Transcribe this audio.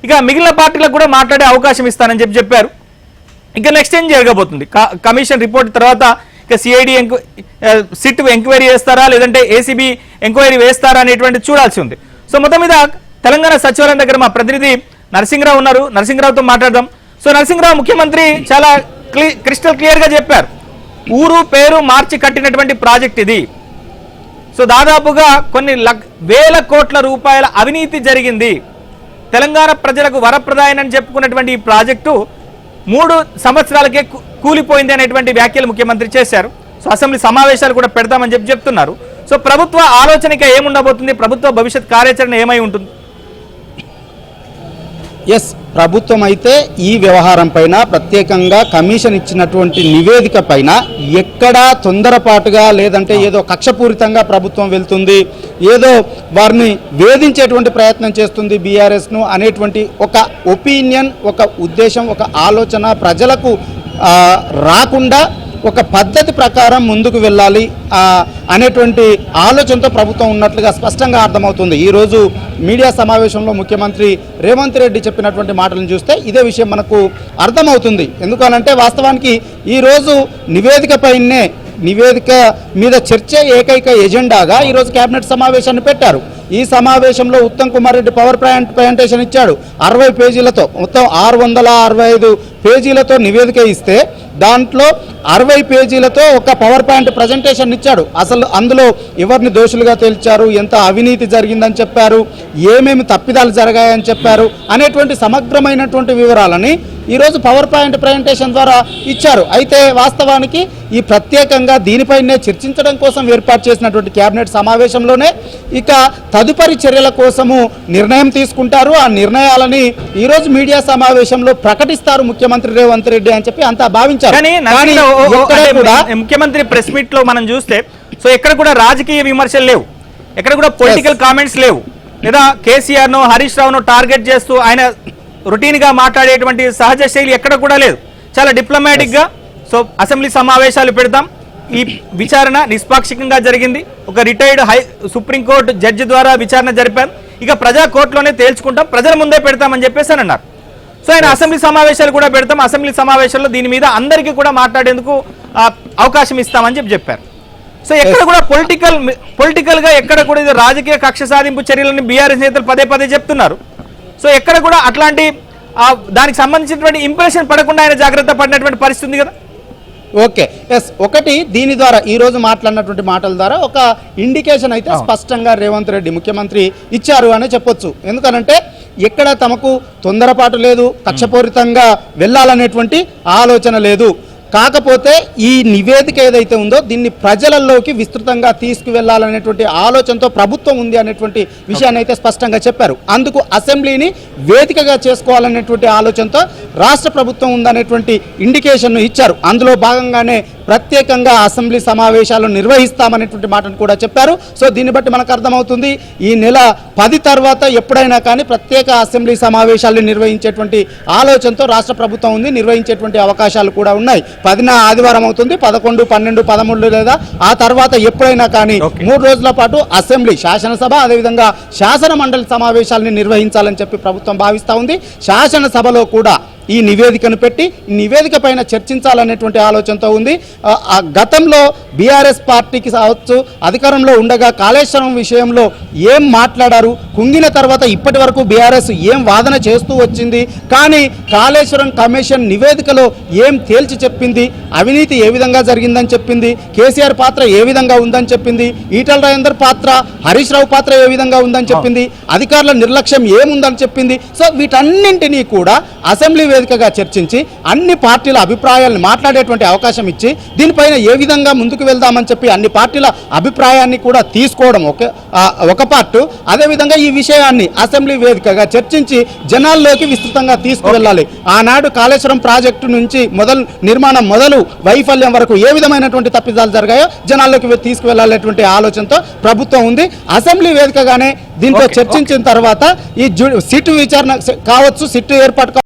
ఇక మిగిలిన పార్టీలకు కూడా మాట్లాడే అవకాశం ఇస్తానని చెప్పారు. ఇంకా నెక్స్ట్ ఏం జరగబోతుంది, కమిషన్ రిపోర్ట్ తర్వాత ఇక సిఐడి సిట్ ఎంక్వైరీ చేస్తారా లేదంటే ఏసీబీ ఎంక్వైరీ వేస్తారా అనేటువంటి చూడాల్సి ఉంది. సో మొత్తం మీద తెలంగాణ సచివాలయం దగ్గర మా ప్రతినిధి నరసింహరావు ఉన్నారు, నరసింహరావుతో మాట్లాడదాం. సో నరసింహరావు, ముఖ్యమంత్రి చాలా క్రిస్టల్ క్లియర్ గా చెప్పారు, ఊరు పేరు మార్చి కట్టినటువంటి ప్రాజెక్ట్ ఇది. సో దాదాపుగా కొన్ని వేల కోట్ల రూపాయల అవినీతి జరిగింది. తెలంగాణ ప్రజలకు వరప్రదాయనని చెప్పుకున్నటువంటి ఈ ప్రాజెక్టు 3 సంవత్సరాలకే కూలిపోయింది అనేటువంటి వ్యాఖ్యలు ముఖ్యమంత్రి చేశారు. సో అసెంబ్లీ సమావేశాలు కూడా పెడతామని చెప్తున్నారు. సో ప్రభుత్వ ఆలోచనగా ఏముండబోతుంది, ప్రభుత్వ భవిష్యత్ కార్యాచరణ ఏమై ఉంటుంది? ఎస్, ప్రభుత్వం అయితే ఈ వ్యవహారం పైన ప్రత్యేకంగా కమిషన్ ఇచ్చినటువంటి నివేదిక పైన ఎక్కడా తొందరపాటుగా లేదంటే ఏదో కక్షపూరితంగా ప్రభుత్వం వెళ్తుంది, ఏదో వారిని వేధించేటువంటి ప్రయత్నం చేస్తుంది బీఆర్ఎస్ను అనేటువంటి ఒక ఒపీనియన్, ఒక ఉద్దేశం, ఒక ఆలోచన ప్రజలకు రాకుండా ఒక పద్ధతి ప్రకారం ముందుకు వెళ్ళాలి అనేటువంటి ఆలోచనతో ప్రభుత్వం ఉన్నట్లుగా స్పష్టంగా అర్థమవుతుంది. ఈరోజు మీడియా సమావేశంలో ముఖ్యమంత్రి రేవంత్ రెడ్డి చెప్పినటువంటి మాటలను చూస్తే ఇదే విషయం మనకు అర్థమవుతుంది. ఎందుకనంటే వాస్తవానికి ఈరోజు నివేదిక మీద చర్చ ఏకైక ఎజెండాగా ఈరోజు కేబినెట్ సమావేశాన్ని పెట్టారు. ఈ సమావేశంలో ఉత్తమ్ కుమార్ రెడ్డి పవర్ ప్రజెంటేషన్ ఇచ్చాడు 60 పేజీలతో, మొత్తం 665 పేజీలతో నివేదిక ఇస్తే దాంట్లో 60 పేజీలతో ఒక పవర్ పాయింట్ ప్రజెంటేషన్ ఇచ్చాడు. అసలు అందులో ఎవరిని దోషులుగా తేల్చారు, ఎంత అవినీతి జరిగిందని చెప్పారు, ఏమేమి తప్పిదాలు జరిగాయని చెప్పారు అనేటువంటి సమగ్రమైనటువంటి వివరాలని ఈరోజు పవర్ పాయింట్ ప్రజెంటేషన్ ద్వారా ఇచ్చారు. అయితే వాస్తవానికి ఈ ప్రత్యేకంగా దీనిపైనే చర్చించడం కోసం ఏర్పాటు చేసినటువంటి కేబినెట్ సమావేశంలోనే ఇక తదుపరి చర్యల కోసము నిర్ణయం తీసుకుంటారు. ఆ నిర్ణయాలని ఈరోజు మీడియా సమావేశంలో ప్రకటిస్తారు ముఖ్యమంత్రి రేవంత్ రెడ్డి అని చెప్పి అంతా భావించారు. ముఖ్యమంత్రి ప్రెస్ మీట్ లో మనం చూస్తే సో ఎక్కడ కూడా రాజకీయ విమర్శలు లేవు, ఎక్కడ కూడా పొలిటికల్ కామెంట్స్ లేవు, లేదా కేసీఆర్ ను హరీష్ రావును టార్గెట్ చేస్తూ ఆయన రొటీన్ గా మాట్లాడేటువంటి సహజ శైలి ఎక్కడ కూడా లేదు. చాలా డిప్లొమాటిక్ గా సో అసెంబ్లీ సమావేశాలు పెడతాం, ఈ విచారణ నిష్పాక్షికంగా జరిగింది, ఒక రిటైర్డ్ సుప్రీంకోర్టు జడ్జి ద్వారా విచారణ జరిపాం, ఇక ప్రజా కోర్టులోనే తేల్చుకుంటాం, ప్రజల ముందే పెడతామని చెప్పేసి అని అన్నారు. సో ఆయన అసెంబ్లీ సమావేశాలు కూడా పెడతాం, అసెంబ్లీ సమావేశాల్లో దీని మీద అందరికీ కూడా మాట్లాడేందుకు అవకాశం ఇస్తామని చెప్పారు. సో ఎక్కడ కూడా పొలిటికల్ గా ఎక్కడ కూడా ఇది రాజకీయ కక్ష సాధింపు చర్యలని బీఆర్ఎస్ నేతలు పదే చెప్తున్నారు. సో ఎక్కడ కూడా అట్లాంటి దానికి సంబంధించినటువంటి ఇంప్రెషన్ పడకుండా ఆయన జాగ్రత్త పడినటువంటి పరిస్థితి ఉంది కదా. ఓకే, ఎస్, ఒకటి దీని ద్వారా ఈరోజు మాట్లాడినటువంటి మాటల ద్వారా ఒక ఇండికేషన్ అయితే స్పష్టంగా రేవంత్ రెడ్డి ముఖ్యమంత్రి ఇచ్చారు అని చెప్పొచ్చు. ఎందుకనంటే ఎక్కడ తమకు తొందరపాటు లేదు, కక్షపూరితంగా వెళ్ళాలనేటువంటి ఆలోచన లేదు. కాకపోతే ఈ నివేదిక ఏదైతే ఉందో దీన్ని ప్రజలలోకి విస్తృతంగా తీసుకువెళ్లాలనేటువంటి ఆలోచనతో ప్రభుత్వం ఉంది అనేటువంటి విషయాన్ని అయితే స్పష్టంగా చెప్పారు. అందుకు అసెంబ్లీని వేదికగా చేసుకోవాలనేటువంటి ఆలోచనతో రాష్ట్ర ప్రభుత్వం ఉందనేటువంటి ఇండికేషన్ను ఇచ్చారు. అందులో భాగంగానే ప్రత్యేకంగా అసెంబ్లీ సమావేశాలు నిర్వహిస్తామనేటువంటి మాటను కూడా చెప్పారు. సో దీన్ని బట్టి మనకు అర్థమవుతుంది ఈ నెల 10 తర్వాత ఎప్పుడైనా కానీ ప్రత్యేక అసెంబ్లీ సమావేశాలు నిర్వహించేటువంటి ఆలోచనతో రాష్ట్ర ప్రభుత్వం ఉంది, నిర్వహించేటువంటి అవకాశాలు కూడా ఉన్నాయి. 10న ఆదివారం అవుతుంది, 11, 12, 13 లేదా ఆ తర్వాత ఎప్పుడైనా కానీ 3 రోజుల పాటు అసెంబ్లీ, శాసనసభ, అదేవిధంగా శాసన మండలి సమావేశాలను నిర్వహించాలని చెప్పి ప్రభుత్వం భావిస్తూ ఉంది. శాసనసభలో కూడా ఈ నివేదికను పెట్టి నివేదిక పైన చర్చించాలనేటువంటి ఆలోచనతో ఉంది. గతంలో బీఆర్ఎస్ పార్టీకి కావచ్చు అధికారంలో ఉండగా కాళేశ్వరం విషయంలో ఏం మాట్లాడారు, కుంగిన తర్వాత ఇప్పటి వరకు బీఆర్ఎస్ ఏం వాదన చేస్తూ వచ్చింది, కానీ కాళేశ్వరం కమిషన్ నివేదికలో ఏం తేల్చి చెప్పింది, అవినీతి ఏ విధంగా జరిగిందని చెప్పింది, కేసీఆర్ పాత్ర ఏ విధంగా ఉందని చెప్పింది, ఈటల రాజేందర్ పాత్ర, హరీష్ రావు పాత్ర ఏ విధంగా ఉందని చెప్పింది, అధికారుల నిర్లక్ష్యం ఏముందని చెప్పింది. సో వీటన్నింటినీ కూడా అసెంబ్లీ వేదికగా చర్చించి అన్ని పార్టీల అభిప్రాయాలను మాట్లాడేటువంటి అవకాశం ఇచ్చి దీనిపైన ఏ విధంగా ముందుకు వెళ్దామని చెప్పి అన్ని పార్టీల అభిప్రాయాన్ని కూడా తీసుకోవడం ఒక పార్ట్. అదేవిధంగా ఈ విషయాన్ని అసెంబ్లీ వేదికగా చర్చించి జనాల్లోకి విస్తృతంగా తీసుకువెళ్ళాలి. ఆనాడు కాళేశ్వరం ప్రాజెక్టు నుంచి నిర్మాణం మొదలు వైఫల్యం వరకు ఏ విధమైనటువంటి తప్పిదాలు జరిగాయో జనాల్లోకి తీసుకువెళ్ళాలనేటువంటి ఆలోచనతో ప్రభుత్వం ఉంది. అసెంబ్లీ వేదికగానే దీంతో చర్చించిన తర్వాత ఈ సిట్ విచారణ కావచ్చు, సిట్ ఏర్పాటు